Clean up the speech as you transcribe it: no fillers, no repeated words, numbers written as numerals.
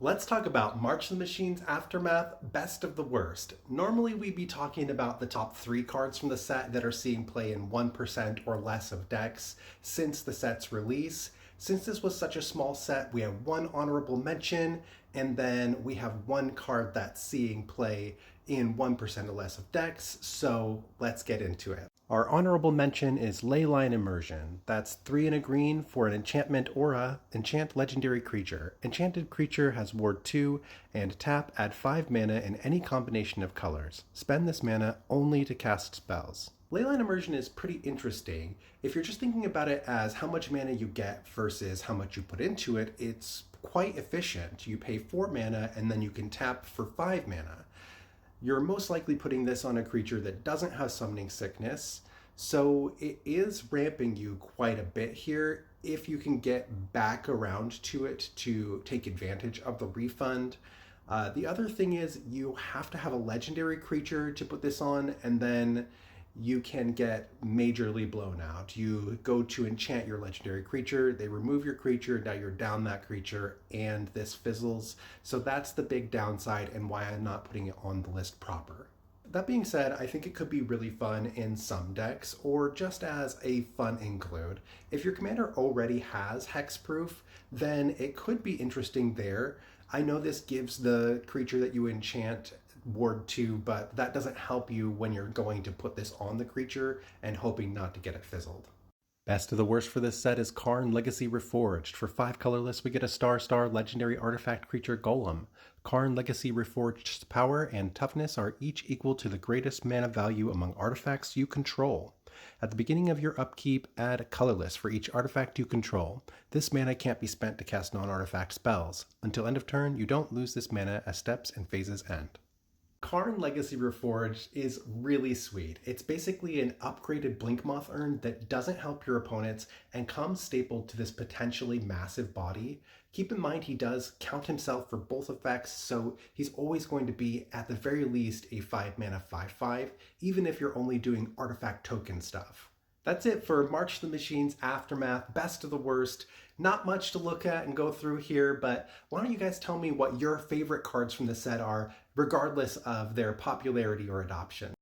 Let's talk about March of the Machines Aftermath, Best of the Worst. Normally we'd be talking about the top 3 cards from the set that are seeing play in 1% or less of decks since the set's release. Since this was such a small set, we have one honorable mention, and then we have one card that's seeing play in 1% or less of decks, so let's get into it. Our honorable mention is Leyline Immersion. That's 3 and a green for an enchantment aura, enchant legendary creature. Enchanted creature has ward 2 and tap, add 5 mana in any combination of colors. Spend this mana only to cast spells. Leyline Immersion is pretty interesting. If you're just thinking about it as how much mana you get versus how much you put into it, it's quite efficient. You pay 4 mana and then you can tap for 5 mana. You're most likely putting this on a creature that doesn't have Summoning Sickness, so it is ramping you quite a bit here if you can get back around to it to take advantage of the refund. The other thing is you have to have a legendary creature to put this on, and then you can get majorly blown out. You go to enchant your legendary creature, they remove your creature, now you're down that creature, and this fizzles. So that's the big downside and why I'm not putting it on the list proper. That being said, I think it could be really fun in some decks, or just as a fun include. If your commander already has hexproof, then it could be interesting there. I know this gives the creature that you enchant ward 2, but that doesn't help you when you're going to put this on the creature and hoping not to get it fizzled. Best of the worst for this set is Karn Legacy Reforged. For 5 colorless, we get a star legendary artifact creature Golem. Karn Legacy Reforged's power and toughness are each equal to the greatest mana value among artifacts you control. At the beginning of your upkeep, add colorless for each artifact you control. This mana can't be spent to cast non-artifact spells. Until end of turn, you don't lose this mana as steps and phases end. Karn Legacy Reforged is really sweet. It's basically an upgraded Blinkmoth urn that doesn't help your opponents and comes stapled to this potentially massive body. Keep in mind he does count himself for both effects, so he's always going to be at the very least a 5 mana 5/5, even if you're only doing artifact token stuff. That's it for March of the Machines Aftermath, Best of the Worst. Not much to look at and go through here, but why don't you guys tell me what your favorite cards from the set are, regardless of their popularity or adoption.